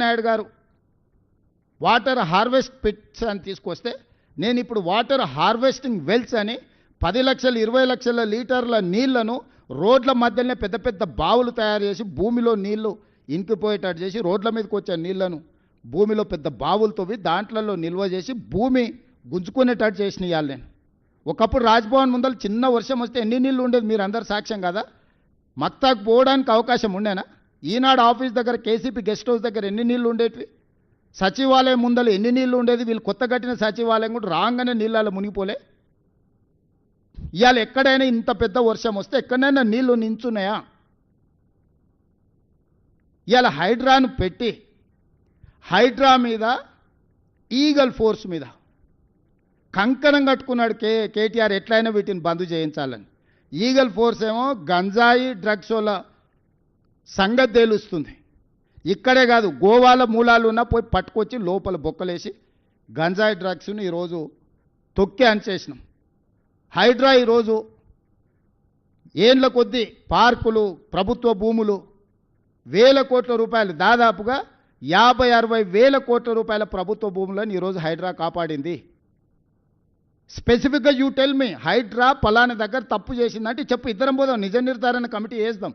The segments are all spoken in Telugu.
నాయుడు గారు వాటర్ హార్వెస్ట్ పిట్స్ అని తీసుకొస్తే నేను ఇప్పుడు వాటర్ హార్వెస్టింగ్ వెల్స్ అని 10 లక్షలు 20 లక్షల లీటర్ల నీళ్లను రోడ్ల మధ్యలోనే పెద్ద పెద్ద బావులు తయారు చేసి భూమిలో నీళ్లు ఇంకిపోయేటట్టు చేసి రోడ్ల మీదకి వచ్చే నీళ్లను భూమిలో పెద్ద బావులు తవ్వి దాంట్లలో నిల్వ చేసి భూమి గుంజుకునేటట్టు చేసిన ఇవాళ నేను. ఒకప్పుడు రాజ్భవన్ ముందర చిన్న వర్షం వస్తే ఎన్ని నీళ్ళు ఉండేది మీరు అందరు సాక్ష్యం కదా. మక్తాకు పోవడానికి అవకాశం ఉండేనా? ఈనాడు ఆఫీస్ దగ్గర కేసీపీ గెస్ట్ హౌస్ దగ్గర ఎన్ని నీళ్ళు ఉండేటివి? సచివాలయం ముందర ఎన్ని నీళ్ళు ఉండేది? వీళ్ళు కొత్త కట్టిన సచివాలయం కూడా రాగానే నీళ్ళలో మునిగిపోలే. ఇవాళ ఎక్కడైనా ఇంత పెద్ద వర్షం వస్తే ఎక్కడైనా నీళ్లు నించున్నాయా? ఇవాళ హైడ్రాను పెట్టి హైడ్రా మీద ఈగల్ ఫోర్స్ మీద కంకణం కట్టుకున్నాడు కేటీఆర్ ఎట్లయినా వీటిని బంద్ చేయించాలని. ఈగల్ ఫోర్స్ ఏమో గంజాయి డ్రగ్స్ వల్ల సంగతి తేలుస్తుంది. ఇక్కడే కాదు గోవాల మూలాలు ఉన్నా పోయి పట్టుకొచ్చి లోపల బొక్కలేసి గంజాయి డ్రగ్స్ను ఈరోజు తొక్కి అనిచేసినాం. హైడ్రా ఈరోజు ఏండ్ల కొద్దీ పార్కులు ప్రభుత్వ భూములు వేల కోట్ల రూపాయలు దాదాపుగా 50-60 వేల కోట్ల రూపాయల ప్రభుత్వ భూములను ఈరోజు హైడ్రా కాపాడింది. స్పెసిఫిక్గా యూ టెల్ మీ హైడ్రా పలానా దగ్గర తప్పు చేసిందంటే చెప్పు, ఇద్దరం పోదాం, నిజ నిర్ధారణ కమిటీ వేద్దాం.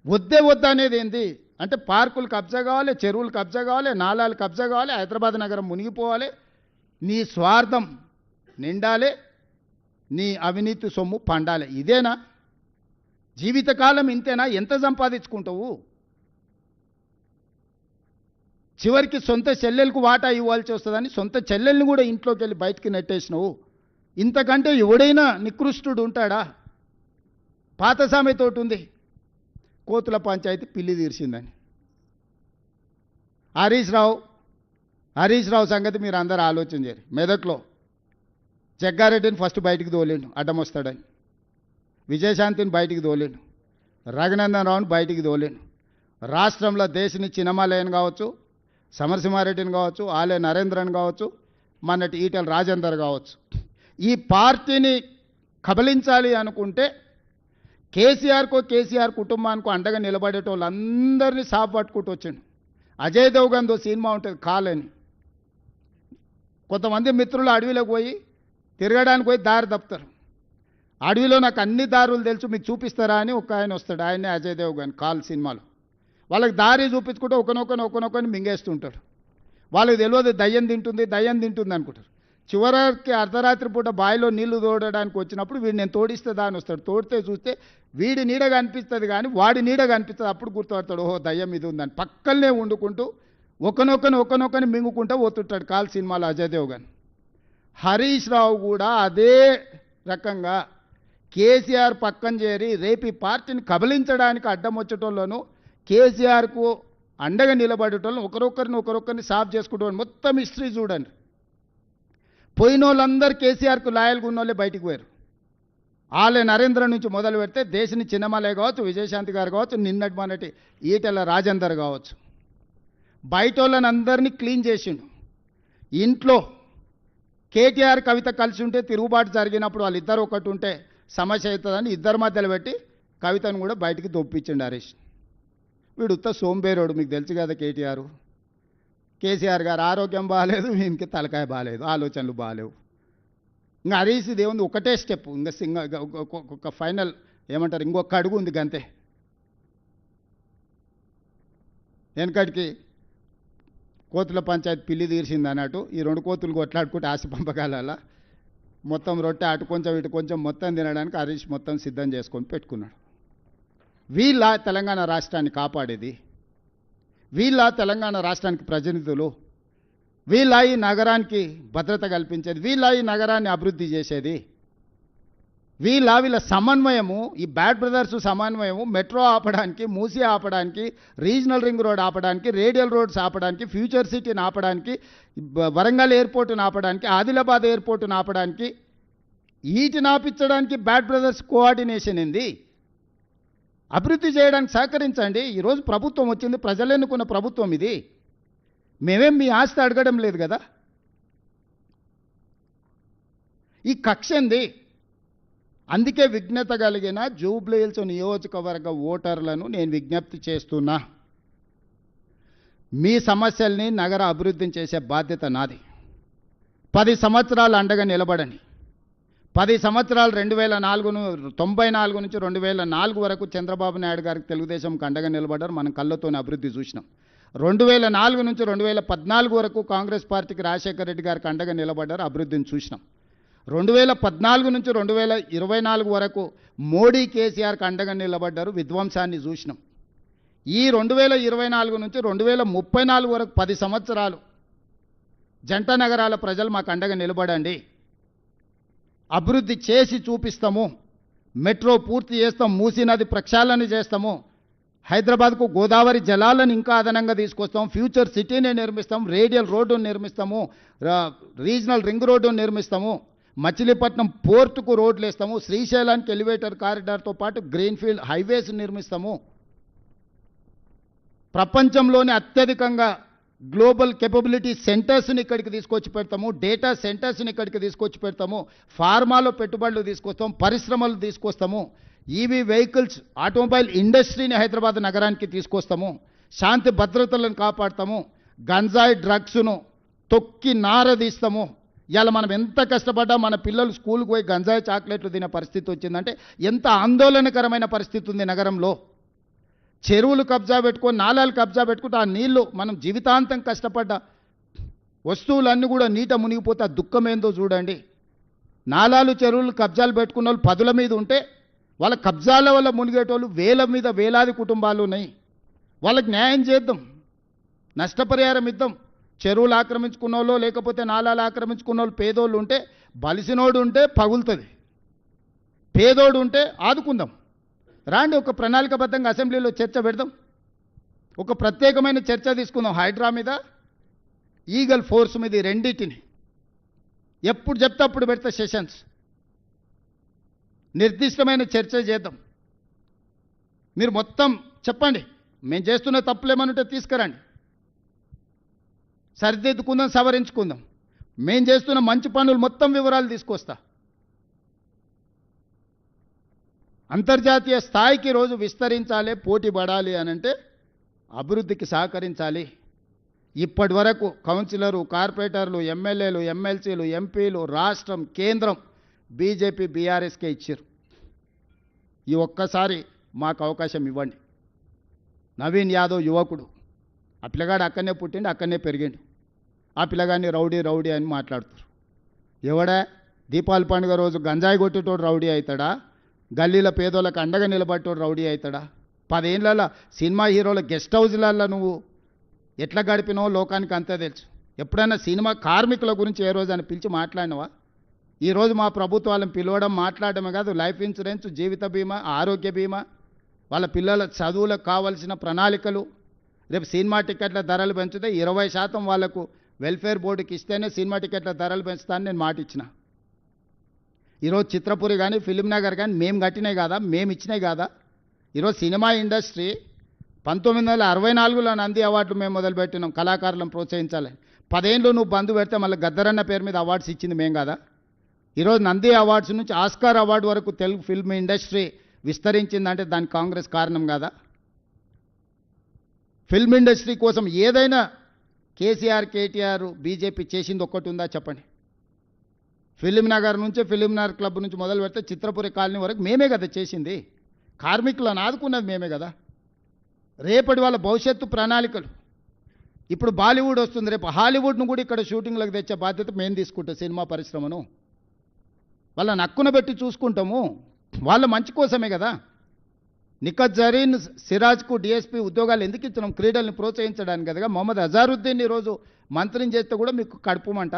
వద్దా అనేది ఏంది అంటే పార్కులు కబ్జా కావాలి, చెరువులు కబ్జా కావాలి, నాలాలు కబ్జా కావాలి, హైదరాబాద్ నగరం మునిగిపోవాలి, నీ స్వార్థం నిండాలి, నీ అవినీతి సొమ్ము పండాలి. ఇదేనా జీవితకాలం? ఇంతేనా? ఎంత సంపాదించుకుంటావు? చివరికి సొంత చెల్లెలకు వాటా ఇవ్వాల్సి వస్తుందని సొంత చెల్లెల్ని కూడా ఇంట్లోకి వెళ్ళి బయటికి నెట్టేసినావు. ఇంతకంటే ఎవడైనా నికృష్టుడు ఉంటాడా? పాత సామెతోటి ఉంది, కోతుల పంచాయతీ పిల్లి తీర్చిందని. హరీష్ రావు సంగతి మీరు అందరూ ఆలోచన చేయరు. మెదక్లో జగ్గారెడ్డిని ఫస్ట్ బయటికి తోలేండు అడ్డం వస్తాడని, విజయశాంతిని బయటికి తోలేండు, రఘునందన్ రావుని బయటికి తోలేండు. రాష్ట్రంలో దేశని చిన్నమాలయని కావచ్చు, సమరసింహారెడ్డిని కావచ్చు, ఆలే నరేంద్రన్ కావచ్చు, మొన్నటి ఈటెల రాజేందర్ కావచ్చు, ఈ పార్టీని కబలించాలి అనుకుంటే కేసీఆర్ కుటుంబానికి అండగా నిలబడేటోళ్ళందరినీ సాపు పట్టుకుంటూ వచ్చిండు. అజయ్ దేవ్గన్తో సినిమా ఉంటుంది కాలని. కొంతమంది మిత్రులు అడవిలోకి పోయి తిరగడానికి పోయి దారి తప్పుతారు. అడవిలో నాకు అన్ని దారులు తెలుసు మీకు చూపిస్తారా అని ఒక ఆయన వస్తాడు, ఆయనే అజయ్ దేవ్గన్ కాల్ సినిమాలో. వాళ్ళకి దారి చూపించుకుంటూ ఒకనొకని మింగేస్తుంటాడు. వాళ్ళకి తెలియదు దయ్యం తింటుంది అనుకుంటారు. చివరికి అర్ధరాత్రి పూట బావిలో నీళ్లు తోడడానికి వచ్చినప్పుడు వీడు నేను తోడిస్తే దాని వస్తాడు. తోడితే చూస్తే వీడి నీడగా అనిపిస్తుంది కానీ వాడి నీడగా అనిపిస్తుంది. అప్పుడు గుర్తుపడతాడు, ఓహో దయ్యం ఇది ఉందని. పక్కనే వండుకుంటూ ఒకనొకని మింగుకుంటూ పోతుంటాడు కాల్ సినిమాలో అజయ్ దేవ్గన్. హరీష్ రావు కూడా అదే రకంగా కేసీఆర్ పక్కన చేరి రేపు ఈ పార్టీని కబలించడానికి అడ్డం వచ్చేటోళ్ళను కేసీఆర్కు అండగా నిలబడేటోళ్ళను ఒకరొకరిని సాఫ్ చేసుకుంటాను. మొత్తం హిస్టరీ చూడండి. పోయిన వాళ్ళందరూ కేసీఆర్కు లాయల్గా ఉన్న వాళ్ళే బయటికి పోయారు. ఆలే నరేంద్ర నుంచి మొదలు పెడితే దేశని చిన్నమలే కావచ్చు, విజయశాంతి గారు కావచ్చు, నిన్నటి మొన్నటి ఈటెల రాజేందర్ కావచ్చు, బయట వాళ్ళని అందరినీ క్లీన్ చేసిండు. ఇంట్లో కేటీఆర్ కవిత కలిసి ఉంటే తిరుగుబాటు జరిగినప్పుడు వాళ్ళిద్దరు ఒకటి ఉంటే సమస్య అవుతుందని ఇద్దరి మధ్యలో పెట్టి కవితను కూడా బయటికి దొప్పించిండు హరీష్. వీడు ఉత్త సోంబేరోడు, మీకు తెలుసు కదా. కేసీఆర్ గారు ఆరోగ్యం బాగాలేదు, వీనికి తలకాయ బాగాలేదు, ఆలోచనలు బాగాలేవు. ఇంకా హరీష్ దేవుంది ఒకటే స్టెప్, ఇంకా ఒక ఫైనల్ ఏమంటారు ఇంకొక అడుగు ఉంది గంతే. వెనకటికి కోతుల పంచాయతీ పిల్లి తీర్చింది అన్నట్టు ఈ రెండు కోతులు కొట్లాడుకుంటే ఆశ పంపకాల మొత్తం రొట్టె అటు కొంచెం ఇటు కొంచెం మొత్తం తినడానికి హరీష్ మొత్తం సిద్ధం చేసుకొని పెట్టుకున్నాడు. వీళ్ళ తెలంగాణ రాష్ట్రాన్ని కాపాడేది, వీళ్ళ తెలంగాణ రాష్ట్రానికి ప్రతినిధులు, వీళ్ళ ఈ నగరానికి భద్రత కల్పించేది, వీళ్ళ ఈ నగరాన్ని అభివృద్ధి చేసేది, వీళ్ళ సమన్వయము, ఈ బ్యాడ్ బ్రదర్స్ సమన్వయము మెట్రో ఆపడానికి, మూసీ ఆపడానికి, రీజనల్ రింగ్ రోడ్ ఆపడానికి, రేడియల్ రోడ్స్ ఆపడానికి, ఫ్యూచర్ సిటీని ఆపడానికి, వరంగల్ ఎయిర్పోర్టును ఆపడానికి, ఆదిలాబాద్ ఎయిర్పోర్టును ఆపడానికి, వీటిని ఆపించడానికి బ్యాడ్ బ్రదర్స్ కోఆర్డినేషన్ ఏంది? అభివృద్ధి చేయడానికి సహకరించండి. ఈరోజు ప్రభుత్వం వచ్చింది, ప్రజలు ఎన్నుకున్న ప్రభుత్వం ఇది. మేమేం మీ ఆస్తి అడగడం లేదు కదా. ఈ కక్ష ఏంది? అందుకే విజ్ఞత కలిగిన జూబ్లీ హిల్స్ నియోజకవర్గ ఓటర్లను నేను విజ్ఞప్తి చేస్తున్నా. మీ సమస్యల్ని నగర అభివృద్ధిని చేసే బాధ్యత నాది. 10 సంవత్సరాలు అండగా నిలబడండి. 10 సంవత్సరాలు 94 నుంచి 2004 వరకు చంద్రబాబు నాయుడు గారికి తెలుగుదేశంకి అండగా నిలబడ్డారు. మనం కళ్ళతోనే అభివృద్ధి చూసినాం. 2004 నుంచి 2014 వరకు కాంగ్రెస్ పార్టీకి రాజశేఖర రెడ్డి గారికి అండగా నిలబడ్డారు, అభివృద్ధిని చూసినాం. 2014 నుంచి 2024 వరకు మోడీ కేసీఆర్కి అండగా నిలబడ్డారు, విధ్వంసాన్ని చూసినాం. ఈ 2024 నుంచి 2034 వరకు 10 సంవత్సరాలు జంట నగరాల ప్రజలు మాకు అండగా నిలబడండి, అభివృద్ధి చేసి చూపిస్తాము, మెట్రో పూర్తి చేస్తాం, మూసీ నది ప్రక్షాళన చేస్తాము, హైదరాబాద్కు గోదావరి జలాలను ఇంకా అదనంగా తీసుకొస్తాం, ఫ్యూచర్ సిటీని నిర్మిస్తాం, రేడియల్ రోడ్డును నిర్మిస్తాము, రీజనల్ రింగ్ రోడ్డును నిర్మిస్తాము, మచిలీపట్నం పోర్టుకు రోడ్లు వేస్తాము, శ్రీశైలానికి ఎలివేటర్ కారిడార్తో పాటు గ్రీన్ఫీల్డ్ హైవేస్ నిర్మిస్తాము, ప్రపంచంలోనే అత్యధికంగా గ్లోబల్ కేపబిలిటీ సెంటర్స్ని ఇక్కడికి తీసుకొచ్చి పెడతాము, డేటా సెంటర్స్ని ఇక్కడికి తీసుకొచ్చి పెడతాము, ఫార్మాలో పెట్టుబడులు తీసుకొస్తాం, పరిశ్రమలు తీసుకొస్తాము, ఈవీ వెహికల్స్ ఆటోమొబైల్ ఇండస్ట్రీని హైదరాబాద్ నగరానికి తీసుకొస్తాము, శాంతి భద్రతలను కాపాడతాము, గంజాయి డ్రగ్స్ను తొక్కి నారదీస్తాము. ఇలా మనం ఎంత కష్టపడ్డా మన పిల్లలు స్కూల్కి పోయి గంజాయి చాక్లెట్లు తినే పరిస్థితి వచ్చిందంటే ఎంత ఆందోళనకరమైన పరిస్థితి ఉంది నగరంలో. చెరువులు కబ్జా పెట్టుకొని, నాలాలు కబ్జా పెట్టుకుంటే ఆ నీళ్లు మనం జీవితాంతం కష్టపడ్డ వస్తువులన్నీ కూడా నీట మునిగిపోతే ఆ దుఃఖం ఏందో చూడండి. నాలాలు చెరువులు కబ్జాలు పెట్టుకున్న వాళ్ళు 10ల మీద ఉంటే వాళ్ళ కబ్జాల వల్ల మునిగేటోళ్ళు వేలాది కుటుంబాలు ఉన్నాయి. వాళ్ళకి న్యాయం చేద్దాం, నష్టపరిహారం ఇద్దాం. చెరువులు ఆక్రమించుకున్న వాళ్ళు లేకపోతే నాలాలు ఆక్రమించుకున్న వాళ్ళు పేదోళ్ళు ఉంటే, బలిసినోడు ఉంటే పగులుతుంది, పేదోడు ఉంటే ఆదుకుందాం. రాండి, ఒక ప్రణాళికబద్ధంగా అసెంబ్లీలో చర్చ పెడదాం, ఒక ప్రత్యేకమైన చర్చ తీసుకుందాం. హైడ్రా మీద, ఈగల్ ఫోర్స్ మీద, ఈ రెండింటిని ఎప్పుడు చెప్తే అప్పుడు పెడతా సెషన్స్, నిర్దిష్టమైన చర్చ చేద్దాం. మీరు మొత్తం చెప్పండి, మేము చేస్తున్న తప్పులేమనుంటే తీసుకురండి, సరిదిద్దుకుందాం, సవరించుకుందాం. మేము చేస్తున్న మంచి పనులు మొత్తం వివరాలు తీసుకొస్తా. అంతర్జాతీయ స్థాయికి రోజు విస్తరించాలి, పోటీ పడాలి అనంటే అభివృద్ధికి సహకరించాలి. ఇప్పటి వరకు కౌన్సిలరు, కార్పొరేటర్లు, ఎమ్మెల్యేలు, ఎమ్మెల్సీలు, ఎంపీలు, రాష్ట్రం, కేంద్రం బీజేపీ బీఆర్ఎస్కే ఇచ్చారు. ఈ ఒక్కసారి మాకు అవకాశం ఇవ్వండి. నవీన్ యాదవ్ యువకుడు, ఆ పిల్లగాడు అక్కడనే పుట్టిండు, అక్కడనే పెరిగిండు. ఆ పిల్లగాడిని రౌడీ అని మాట్లాడుతారు. ఎవడా దీపావళి పండుగ రోజు గంజాయి కొట్టేటోడు రౌడీ అవుతాడా? గల్లీల పేదోళ్ళకి అండగా నిలబట్టోడు రౌడీ అవుతాడా? 10 ఏళ్ళ సినిమా హీరోల గెస్ట్ హౌస్లల్లో నువ్వు ఎట్లా గడిపినావో లోకానికి అంతే తెలుసు. ఎప్పుడైనా సినిమా కార్మికుల గురించి ఏ రోజు అని పిలిచి మాట్లాడినవా? ఈరోజు మా ప్రభుత్వాలను పిలవడం, మాట్లాడడమే కాదు, లైఫ్ ఇన్సూరెన్స్, జీవిత బీమా, ఆరోగ్య బీమా, వాళ్ళ పిల్లల చదువులకు కావాల్సిన ప్రణాళికలు. రేపు సినిమా టికెట్ల ధరలు పెంచితే 20% వాళ్లకు వెల్ఫేర్ బోర్డుకి ఇస్తేనే సినిమా టికెట్ల ధరలు పెంచుతానని నేను మాట ఇచ్చిన. ఈరోజు చిత్రపురి కానీ, ఫిలిం నగర్ కానీ మేము కట్టినాయి కాదా, మేము ఇచ్చినాయి కాదా? ఈరోజు సినిమా ఇండస్ట్రీ 1964లో నంది అవార్డులు మేము మొదలుపెట్టినాం, కళాకారులను ప్రోత్సహించాలని. 10 ఏళ్ళు నువ్వు బంధు పెడితే మళ్ళీ గద్దరన్న పేరు మీద అవార్డ్స్ ఇచ్చింది మేము కదా. ఈరోజు నంది అవార్డ్స్ నుంచి ఆస్కార్ అవార్డు వరకు తెలుగు ఫిల్మ్ ఇండస్ట్రీ విస్తరించిందంటే దానికి కాంగ్రెస్ కారణం కాదా? ఫిల్మ్ ఇండస్ట్రీ కోసం ఏదైనా కేసీఆర్, కేటీఆర్, బీజేపీ చేసింది ఒక్కటి ఉందా చెప్పండి? ఫిలిం నగర్ నుంచి, ఫిలిం నగర్ క్లబ్ నుంచి మొదలు పెడితే చిత్రపురి కాలనీ వరకు మేమే కదా చేసింది. కార్మికులను ఆదుకున్నది మేమే కదా. రేపటి వాళ్ళ భవిష్యత్తు ప్రణాళికలు. ఇప్పుడు బాలీవుడ్ వస్తుంది, రేపు హాలీవుడ్ను కూడా ఇక్కడ షూటింగ్లకు తెచ్చే బాధ్యత మేము తీసుకుంటాం. సినిమా పరిశ్రమను వాళ్ళని హక్కున పెట్టి చూసుకుంటాము, వాళ్ళ మంచి కోసమే కదా. నిఖత్ జరీన్, సిరాజ్కు డిఎస్పీ ఉద్యోగాలు ఎందుకు ఇచ్చినాం? క్రీడల్ని ప్రోత్సహించడానికి కదా. మొహమ్మద్ అజారుద్దీన్ ఈరోజు మంత్రిని చేస్తే కూడా మీకు కడుపుమంట.